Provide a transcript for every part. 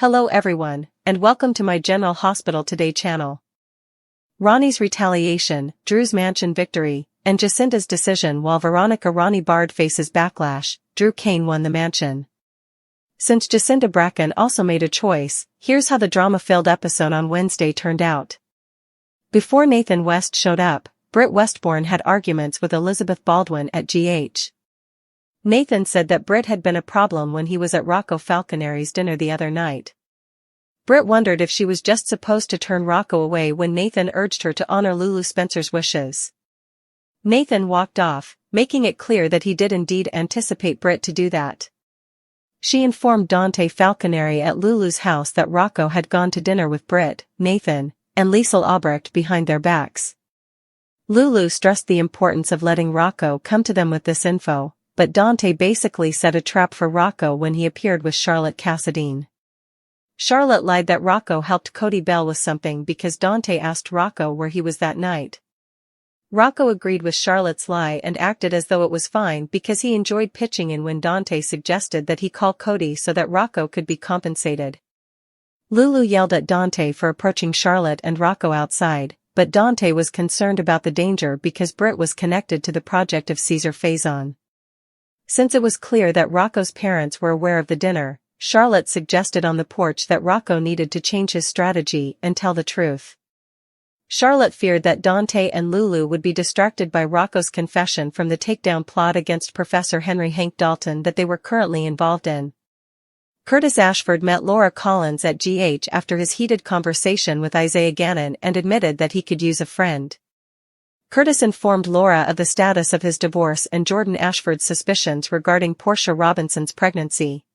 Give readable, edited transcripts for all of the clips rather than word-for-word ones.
Hello everyone, and welcome to my General Hospital Today channel. Ronnie's retaliation, Drew's mansion victory, and Jacinda's decision. While Veronica Ronnie Bard faces backlash, Drew Kane won the mansion. Since Jacinda Bracken also made a choice, here's how the drama-filled episode on Wednesday turned out. Before Nathan West showed up, Britt Westbourne had arguments with Elizabeth Baldwin at GH. Nathan said that Britt had been a problem when he was at Rocco Falconeri's dinner the other night. Britt wondered if she was just supposed to turn Rocco away when Nathan urged her to honor Lulu Spencer's wishes. Nathan walked off, making it clear that he did indeed anticipate Britt to do that. She informed Dante Falconeri at Lulu's house that Rocco had gone to dinner with Britt, Nathan, and Liesl Albrecht behind their backs. Lulu stressed the importance of letting Rocco come to them with this info, but Dante basically set a trap for Rocco when he appeared with Charlotte Cassadine. Charlotte lied that Rocco helped Cody Bell with something because Dante asked Rocco where he was that night. Rocco agreed with Charlotte's lie and acted as though it was fine because he enjoyed pitching in when Dante suggested that he call Cody so that Rocco could be compensated. Lulu yelled at Dante for approaching Charlotte and Rocco outside, but Dante was concerned about the danger because Britt was connected to the project of Caesar Faison. Since it was clear that Rocco's parents were aware of the dinner, Charlotte suggested on the porch that Rocco needed to change his strategy and tell the truth. Charlotte feared that Dante and Lulu would be distracted by Rocco's confession from the takedown plot against Professor Henry Hank Dalton that they were currently involved in. Curtis Ashford met Laura Collins at GH after his heated conversation with Isaiah Gannon and admitted that he could use a friend. Curtis informed Laura of the status of his divorce and Jordan Ashford's suspicions regarding Portia Robinson's pregnancy.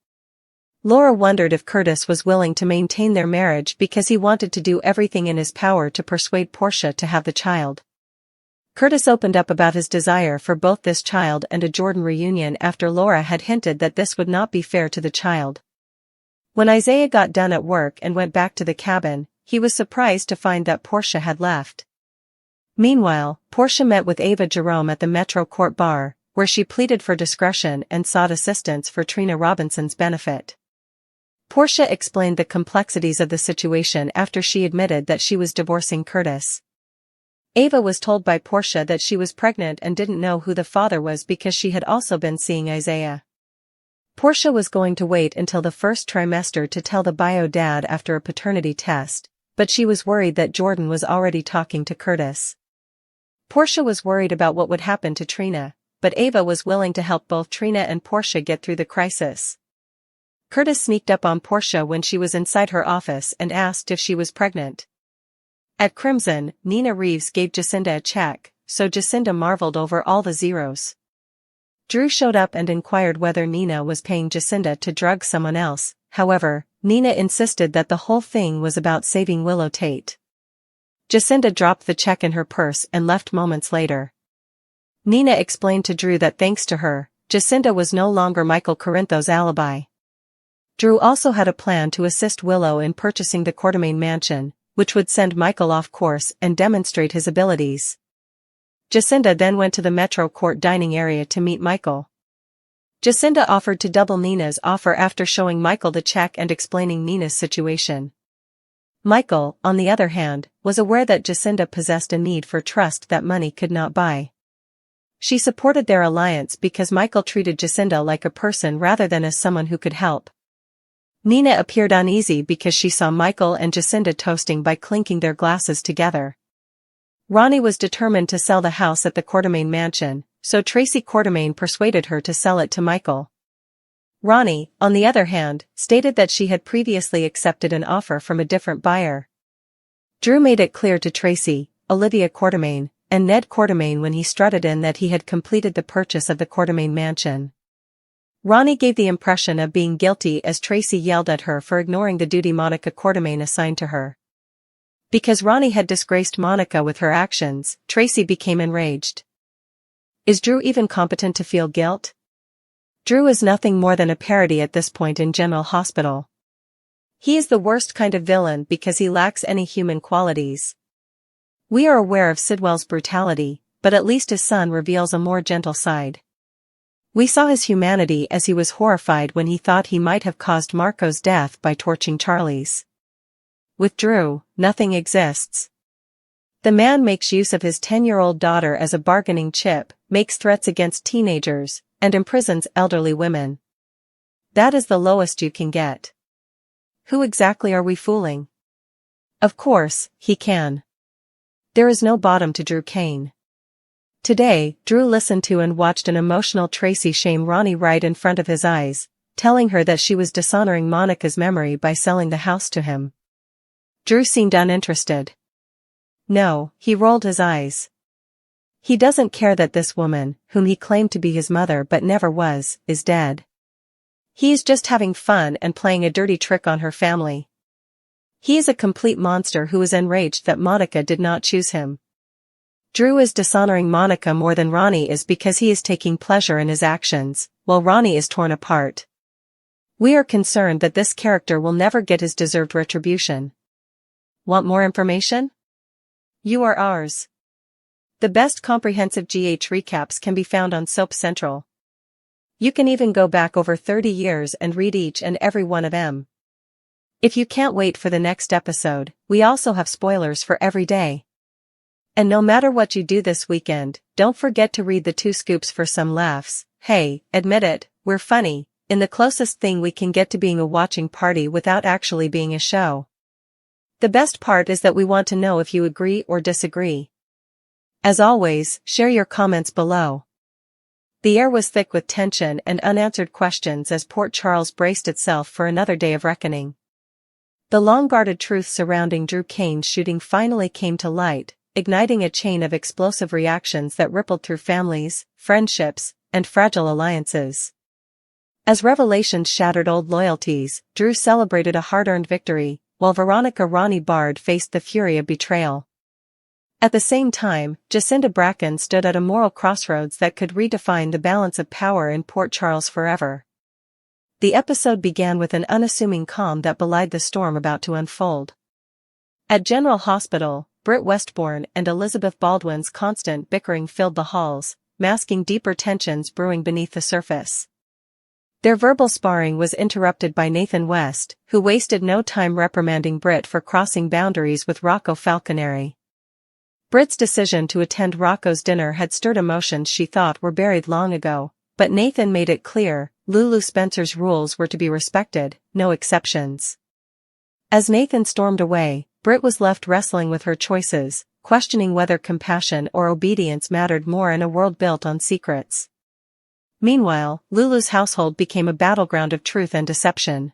Laura wondered if Curtis was willing to maintain their marriage because he wanted to do everything in his power to persuade Portia to have the child. Curtis opened up about his desire for both this child and a Jordan reunion after Laura had hinted that this would not be fair to the child. When Isaiah got done at work and went back to the cabin, he was surprised to find that Portia had left. Meanwhile, Portia met with Ava Jerome at the Metro Court Bar, where she pleaded for discretion and sought assistance for Trina Robinson's benefit. Portia explained the complexities of the situation after she admitted that she was divorcing Curtis. Ava was told by Portia that she was pregnant and didn't know who the father was because she had also been seeing Isaiah. Portia was going to wait until the first trimester to tell the bio dad after a paternity test, but she was worried that Jordan was already talking to Curtis. Portia was worried about what would happen to Trina, but Ava was willing to help both Trina and Portia get through the crisis. Curtis sneaked up on Portia when she was inside her office and asked if she was pregnant. At Crimson, Nina Reeves gave Jacinda a check, so Jacinda marveled over all the zeros. Drew showed up and inquired whether Nina was paying Jacinda to drug someone else. However, Nina insisted that the whole thing was about saving Willow Tate. Jacinda dropped the check in her purse and left moments later. Nina explained to Drew that thanks to her, Jacinda was no longer Michael Corinthos' alibi. Drew also had a plan to assist Willow in purchasing the Quartermaine mansion, which would send Michael off course and demonstrate his abilities. Jacinda then went to the Metro Court dining area to meet Michael. Jacinda offered to double Nina's offer after showing Michael the check and explaining Nina's situation. Michael, on the other hand, was aware that Jacinda possessed a need for trust that money could not buy. She supported their alliance because Michael treated Jacinda like a person rather than as someone who could help. Nina appeared uneasy because she saw Michael and Jacinda toasting by clinking their glasses together. Ronnie was determined to sell the house at the Quartermaine mansion, so Tracy Quartermaine persuaded her to sell it to Michael. Ronnie, on the other hand, stated that she had previously accepted an offer from a different buyer. Drew made it clear to Tracy, Olivia Quartermaine, and Ned Quartermaine when he strutted in that he had completed the purchase of the Quartermaine mansion. Ronnie gave the impression of being guilty as Tracy yelled at her for ignoring the duty Monica Quartermaine assigned to her. Because Ronnie had disgraced Monica with her actions, Tracy became enraged. Is Drew even competent to feel guilt? Drew is nothing more than a parody at this point in General Hospital. He is the worst kind of villain because he lacks any human qualities. We are aware of Sidwell's brutality, but at least his son reveals a more gentle side. We saw his humanity as he was horrified when he thought he might have caused Marco's death by torching Charlie's. With Drew, nothing exists. The man makes use of his 10-year-old daughter as a bargaining chip, makes threats against teenagers, and imprisons elderly women. That is the lowest you can get. Who exactly are we fooling? Of course, he can. There is no bottom to Drew Kane. Today, Drew listened to and watched an emotional Tracy shame Ronnie right in front of his eyes, telling her that she was dishonoring Monica's memory by selling the house to him. Drew seemed uninterested. No, he rolled his eyes. He doesn't care that this woman, whom he claimed to be his mother but never was, is dead. He is just having fun and playing a dirty trick on her family. He is a complete monster who is enraged that Monica did not choose him. Drew is dishonoring Monica more than Ronnie is because he is taking pleasure in his actions, while Ronnie is torn apart. We are concerned that this character will never get his deserved retribution. Want more information? You are ours. The best comprehensive GH recaps can be found on Soap Central. You can even go back over 30 years and read each and every one of them. If you can't wait for the next episode, we also have spoilers for every day. And no matter what you do this weekend, don't forget to read the 2 scoops for some laughs. Hey, admit it, we're funny, in the closest thing we can get to being a watching party without actually being a show. The best part is that we want to know if you agree or disagree. As always, share your comments below. The air was thick with tension and unanswered questions as Port Charles braced itself for another day of reckoning. The long-guarded truth surrounding Drew Kane's shooting finally came to light, igniting a chain of explosive reactions that rippled through families, friendships, and fragile alliances. As revelations shattered old loyalties, Drew celebrated a hard-earned victory, while Veronica Ronnie Bard faced the fury of betrayal. At the same time, Jacinda Bracken stood at a moral crossroads that could redefine the balance of power in Port Charles forever. The episode began with an unassuming calm that belied the storm about to unfold. At General Hospital, Britt Westbourne and Elizabeth Baldwin's constant bickering filled the halls, masking deeper tensions brewing beneath the surface. Their verbal sparring was interrupted by Nathan West, who wasted no time reprimanding Britt for crossing boundaries with Rocco Falconeri. Britt's decision to attend Rocco's dinner had stirred emotions she thought were buried long ago, but Nathan made it clear, Lulu Spencer's rules were to be respected, no exceptions. As Nathan stormed away, Britt was left wrestling with her choices, questioning whether compassion or obedience mattered more in a world built on secrets. Meanwhile, Lulu's household became a battleground of truth and deception.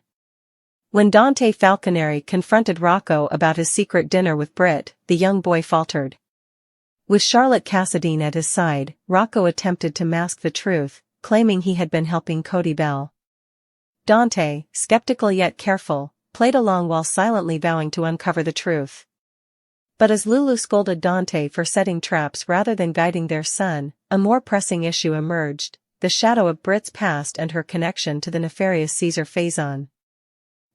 When Dante Falconeri confronted Rocco about his secret dinner with Britt, the young boy faltered. With Charlotte Cassadine at his side, Rocco attempted to mask the truth, claiming he had been helping Cody Bell. Dante, skeptical yet careful, played along while silently vowing to uncover the truth. But as Lulu scolded Dante for setting traps rather than guiding their son, a more pressing issue emerged, the shadow of Britt's past and her connection to the nefarious Caesar Faison.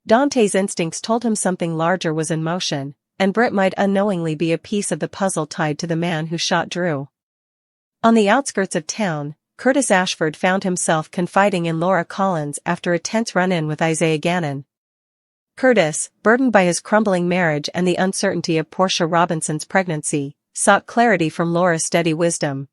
Dante's instincts told him something larger was in motion, and Britt might unknowingly be a piece of the puzzle tied to the man who shot Drew. On the outskirts of town, Curtis Ashford found himself confiding in Laura Collins after a tense run-in with Isaiah Gannon. Curtis, burdened by his crumbling marriage and the uncertainty of Portia Robinson's pregnancy, sought clarity from Laura's steady wisdom.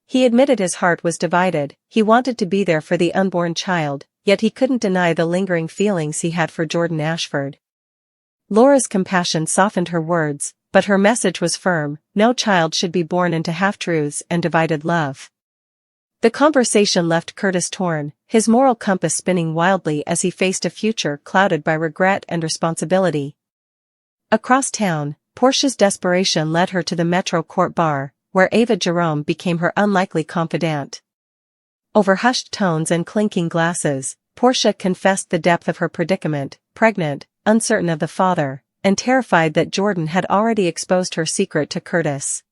He admitted his heart was divided, he wanted to be there for the unborn child, yet he couldn't deny the lingering feelings he had for Jordan Ashford. Laura's compassion softened her words, but her message was firm: no child should be born into half-truths and divided love. The conversation left Curtis torn, his moral compass spinning wildly as he faced a future clouded by regret and responsibility. Across town, Portia's desperation led her to the Metro Court Bar, where Ava Jerome became her unlikely confidant. Over hushed tones and clinking glasses, Portia confessed the depth of her predicament, pregnant, uncertain of the father, and terrified that Jordan had already exposed her secret to Curtis.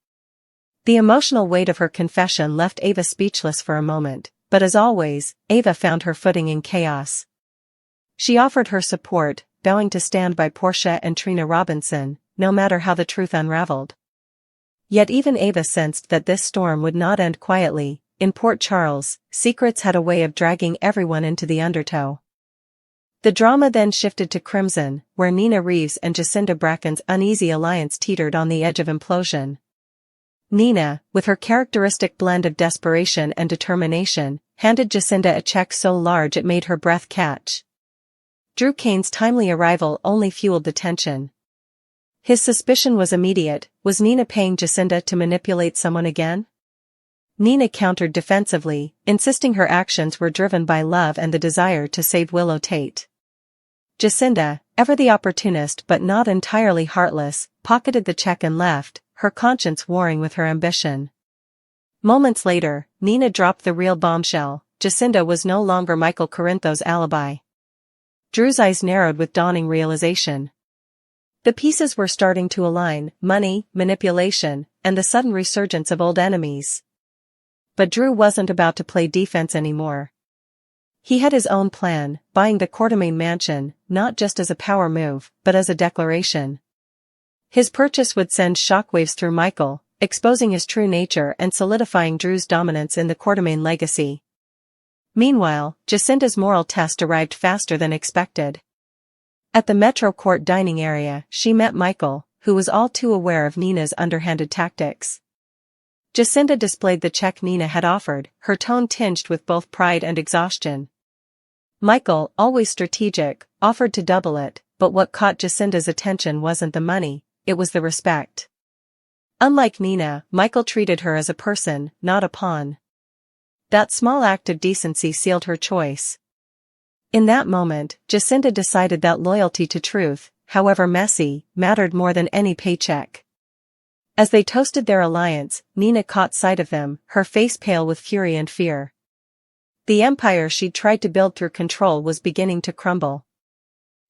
The emotional weight of her confession left Ava speechless for a moment, but as always, Ava found her footing in chaos. She offered her support, vowing to stand by Portia and Trina Robinson, no matter how the truth unraveled. Yet even Ava sensed that this storm would not end quietly, in Port Charles, secrets had a way of dragging everyone into the undertow. The drama then shifted to Crimson, where Nina Reeves and Jacinda Bracken's uneasy alliance teetered on the edge of implosion. Nina, with her characteristic blend of desperation and determination, handed Jacinda a check so large it made her breath catch. Drew Kane's timely arrival only fueled the tension. His suspicion was immediate: was Nina paying Jacinda to manipulate someone again? Nina countered defensively, insisting her actions were driven by love and the desire to save Willow Tate. Jacinda, ever the opportunist but not entirely heartless, pocketed the check and left, her conscience warring with her ambition. Moments later, Nina dropped the real bombshell: Jacinda was no longer Michael Corinthos' alibi. Drew's eyes narrowed with dawning realization. The pieces were starting to align: money, manipulation, and the sudden resurgence of old enemies. But Drew wasn't about to play defense anymore. He had his own plan, buying the Quartermaine mansion, not just as a power move, but as a declaration. His purchase would send shockwaves through Michael, exposing his true nature and solidifying Drew's dominance in the Quartermaine legacy. Meanwhile, Jacinda's moral test arrived faster than expected. At the Metro Court dining area, she met Michael, who was all too aware of Nina's underhanded tactics. Jacinda displayed the check Nina had offered, her tone tinged with both pride and exhaustion. Michael, always strategic, offered to double it, but what caught Jacinda's attention wasn't the money, it was the respect. Unlike Nina, Michael treated her as a person, not a pawn. That small act of decency sealed her choice. In that moment, Jacinda decided that loyalty to truth, however messy, mattered more than any paycheck. As they toasted their alliance, Nina caught sight of them, her face pale with fury and fear. The empire she'd tried to build through control was beginning to crumble.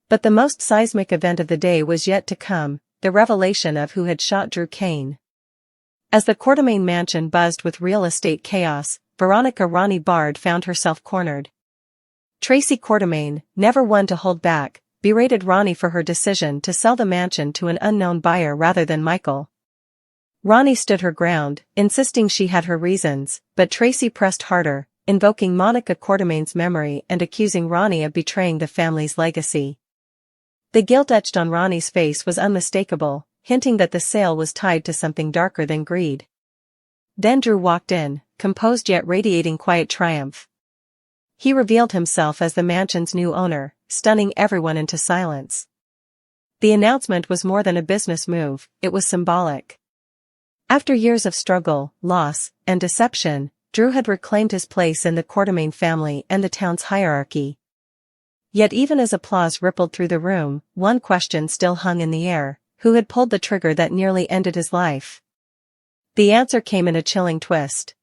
But the most seismic event of the day was yet to come: the revelation of who had shot Drew Kane. As the Quartermaine mansion buzzed with real estate chaos, Veronica Ronnie Bard found herself cornered. Tracy Quartermaine, never one to hold back, berated Ronnie for her decision to sell the mansion to an unknown buyer rather than Michael. Ronnie stood her ground, insisting she had her reasons, but Tracy pressed harder, invoking Monica Quartermaine's memory and accusing Ronnie of betraying the family's legacy. The guilt etched on Ronnie's face was unmistakable, hinting that the sale was tied to something darker than greed. Then Drew walked in, composed yet radiating quiet triumph. He revealed himself as the mansion's new owner, stunning everyone into silence. The announcement was more than a business move, it was symbolic. After years of struggle, loss, and deception, Drew had reclaimed his place in the Quartermaine family and the town's hierarchy. Yet even as applause rippled through the room, one question still hung in the air: who had pulled the trigger that nearly ended his life? The answer came in a chilling twist.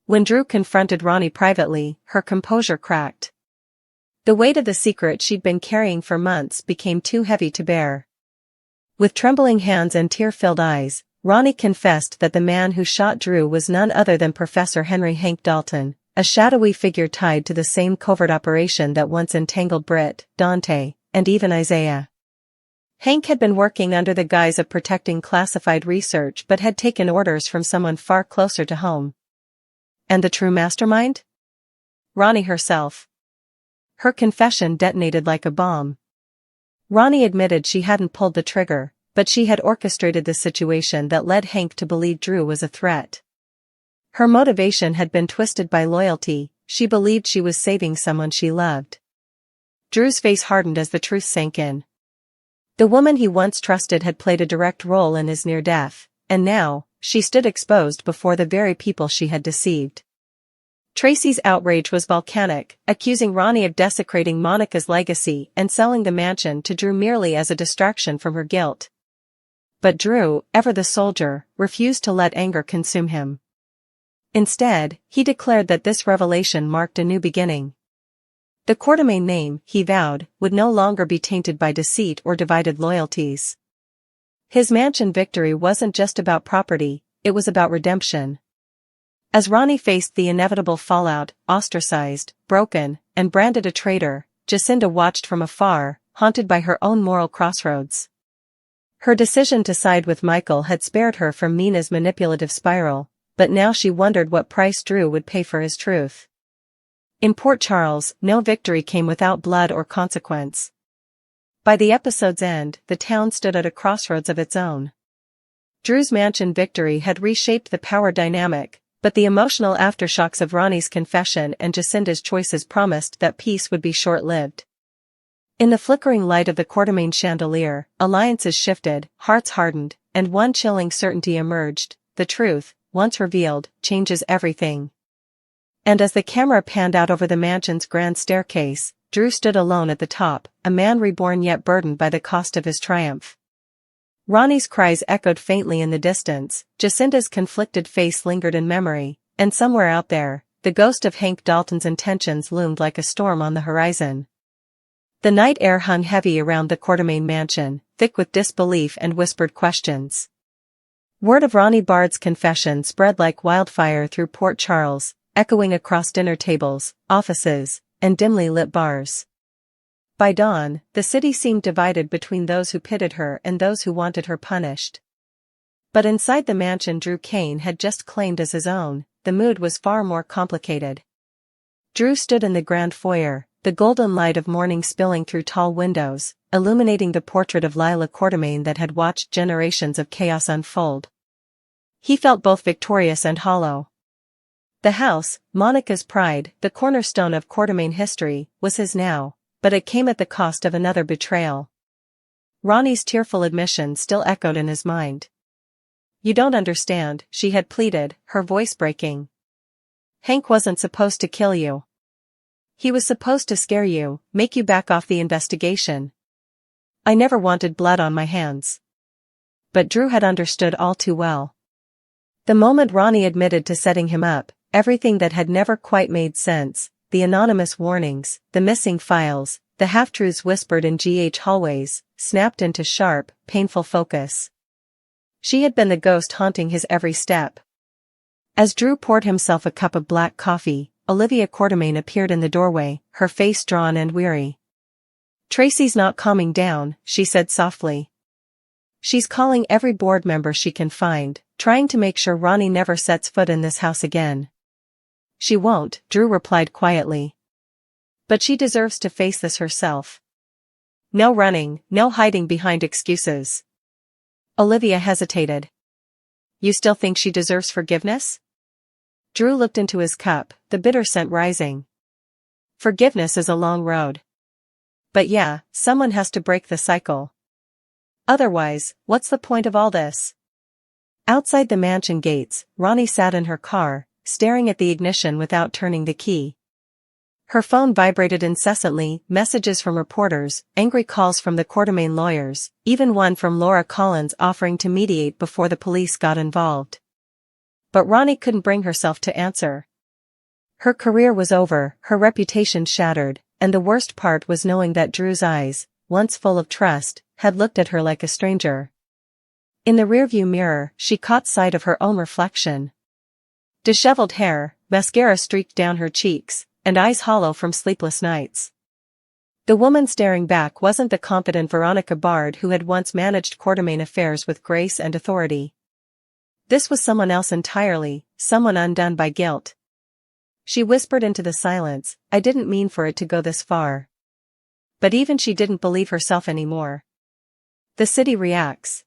When Drew confronted Ronnie privately, her composure cracked. The weight of the secret she'd been carrying for months became too heavy to bear. With trembling hands and tear-filled eyes, Ronnie confessed that the man who shot Drew was none other than Professor Henry Hank Dalton, a shadowy figure tied to the same covert operation that once entangled Britt, Dante, and even Isaiah. Hank had been working under the guise of protecting classified research but had taken orders from someone far closer to home. And the true mastermind? Ronnie herself. Her confession detonated like a bomb. Ronnie admitted she hadn't pulled the trigger, but she had orchestrated the situation that led Hank to believe Drew was a threat. Her motivation had been twisted by loyalty: she believed she was saving someone she loved. Drew's face hardened as the truth sank in. The woman he once trusted had played a direct role in his near death, and now, she stood exposed before the very people she had deceived. Tracy's outrage was volcanic, accusing Ronnie of desecrating Monica's legacy and selling the mansion to Drew merely as a distraction from her guilt. But Drew, ever the soldier, refused to let anger consume him. Instead, he declared that this revelation marked a new beginning. The Quartermaine name, he vowed, would no longer be tainted by deceit or divided loyalties. His mansion victory wasn't just about property, it was about redemption. As Ronnie faced the inevitable fallout, ostracized, broken, and branded a traitor, Jacinda watched from afar, haunted by her own moral crossroads. Her decision to side with Michael had spared her from Nina's manipulative spiral, but now she wondered what price Drew would pay for his truth. In Port Charles, no victory came without blood or consequence. By the episode's end, the town stood at a crossroads of its own. Drew's mansion victory had reshaped the power dynamic, but the emotional aftershocks of Ronnie's confession and Jacinda's choices promised that peace would be short-lived. In the flickering light of the Quartermaine chandelier, alliances shifted, hearts hardened, and one chilling certainty emerged: the truth, once revealed, changes everything. And as the camera panned out over the mansion's grand staircase, Drew stood alone at the top, a man reborn yet burdened by the cost of his triumph. Ronnie's cries echoed faintly in the distance, Jacinda's conflicted face lingered in memory, and somewhere out there, the ghost of Hank Dalton's intentions loomed like a storm on the horizon. The night air hung heavy around the Quartermaine mansion, thick with disbelief and whispered questions. Word of Ronnie Bard's confession spread like wildfire through Port Charles, echoing across dinner tables, offices, and dimly lit bars. By dawn, the city seemed divided between those who pitied her and those who wanted her punished. But inside the mansion Drew Cain had just claimed as his own, the mood was far more complicated. Drew stood in the grand foyer, the golden light of morning spilling through tall windows, illuminating the portrait of Lila Quartermaine that had watched generations of chaos unfold. He felt both victorious and hollow. The house, Monica's pride, the cornerstone of Quartermaine history, was his now, but it came at the cost of another betrayal. Ronnie's tearful admission still echoed in his mind. "You don't understand," she had pleaded, her voice breaking. "Hank wasn't supposed to kill you. He was supposed to scare you, make you back off the investigation. I never wanted blood on my hands." But Drew had understood all too well. The moment Ronnie admitted to setting him up, everything that had never quite made sense, the anonymous warnings, the missing files, the half-truths whispered in GH hallways, snapped into sharp, painful focus. She had been the ghost haunting his every step. As Drew poured himself a cup of black coffee, Olivia Quartermaine appeared in the doorway, her face drawn and weary. "Tracy's not calming down," she said softly. "She's calling every board member she can find, trying to make sure Ronnie never sets foot in this house again." "She won't," Drew replied quietly. "But she deserves to face this herself. No running, no hiding behind excuses." Olivia hesitated. "You still think she deserves forgiveness?" Drew looked into his cup, the bitter scent rising. "Forgiveness is a long road. But yeah, someone has to break the cycle. Otherwise, what's the point of all this?" Outside the mansion gates, Ronnie sat in her car, staring at the ignition without turning the key. Her phone vibrated incessantly, messages from reporters, angry calls from the Quartermaine lawyers, even one from Laura Collins offering to mediate before the police got involved. But Ronnie couldn't bring herself to answer. Her career was over, her reputation shattered, and the worst part was knowing that Drew's eyes, once full of trust, had looked at her like a stranger. In the rearview mirror, she caught sight of her own reflection. Disheveled hair, mascara streaked down her cheeks, and eyes hollow from sleepless nights. The woman staring back wasn't the confident Veronica Bard who had once managed Quartermaine affairs with grace and authority. This was someone else entirely, someone undone by guilt. She whispered into the silence, "I didn't mean for it to go this far." But even she didn't believe herself anymore. The city reacts.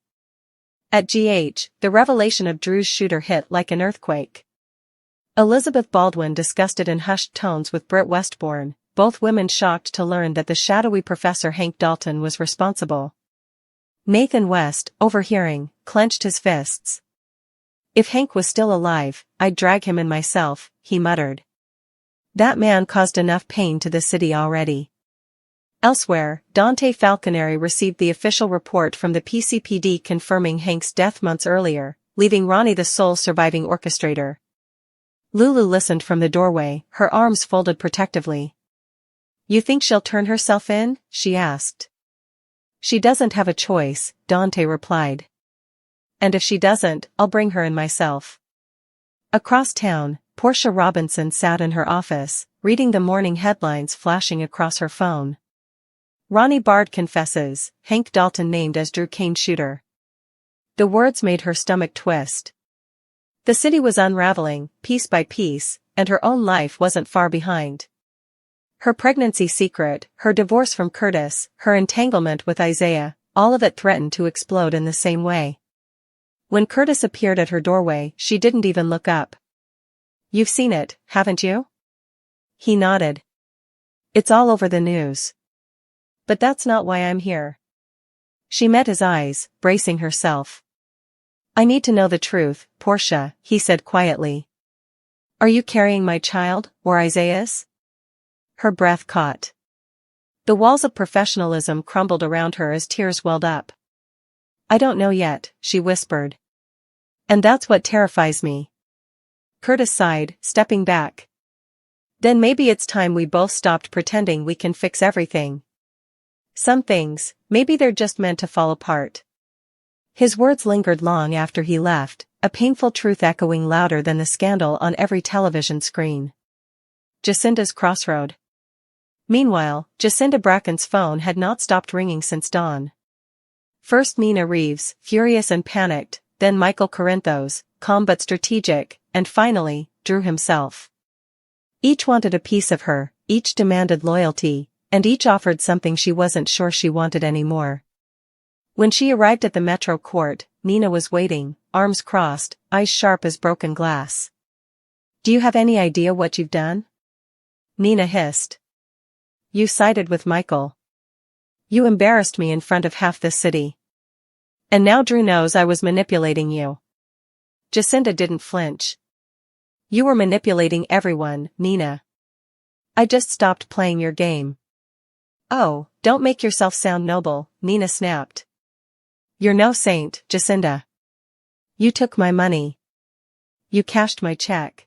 At GH, the revelation of Drew's shooter hit like an earthquake. Elizabeth Baldwin discussed it in hushed tones with Britt Westbourne, both women shocked to learn that the shadowy Professor Hank Dalton was responsible. Nathan West, overhearing, clenched his fists. "If Hank was still alive, I'd drag him in myself," he muttered. "That man caused enough pain to the city already." Elsewhere, Dante Falconeri received the official report from the PCPD confirming Hank's death months earlier, leaving Ronnie the sole surviving orchestrator. Lulu listened from the doorway, her arms folded protectively. "You think she'll turn herself in?" she asked. "She doesn't have a choice," Dante replied. "And if she doesn't, I'll bring her in myself." Across town, Portia Robinson sat in her office, reading the morning headlines flashing across her phone. "Ronnie Bard confesses, Hank Dalton named as Drew Cain's shooter." The words made her stomach twist. The city was unraveling, piece by piece, and her own life wasn't far behind. Her pregnancy secret, her divorce from Curtis, her entanglement with Isaiah, all of it threatened to explode in the same way. When Curtis appeared at her doorway, she didn't even look up. "You've seen it, haven't you?" He nodded. "It's all over the news. But that's not why I'm here." She met his eyes, bracing herself. "I need to know the truth, Portia," he said quietly. "Are you carrying my child, or Isaiah's?" Her breath caught. The walls of professionalism crumbled around her as tears welled up. "I don't know yet," she whispered. "And that's what terrifies me." Curtis sighed, stepping back. "Then maybe it's time we both stopped pretending we can fix everything. Some things, maybe they're just meant to fall apart." His words lingered long after he left, a painful truth echoing louder than the scandal on every television screen. Jacinda's crossroad. Meanwhile, Jacinda Bracken's phone had not stopped ringing since dawn. First Nina Reeves, furious and panicked, then Michael Corinthos, calm but strategic, and finally, Drew himself. Each wanted a piece of her, each demanded loyalty, and each offered something she wasn't sure she wanted anymore. When she arrived at the Metro court, Nina was waiting, arms crossed, eyes sharp as broken glass. "Do you have any idea what you've done?" Nina hissed. "You sided with Michael. You embarrassed me in front of half the city. And now Drew knows I was manipulating you." Jacinda didn't flinch. "You were manipulating everyone, Nina. I just stopped playing your game." "Oh, don't make yourself sound noble," Nina snapped. "You're no saint, Jacinda. You took my money. You cashed my check.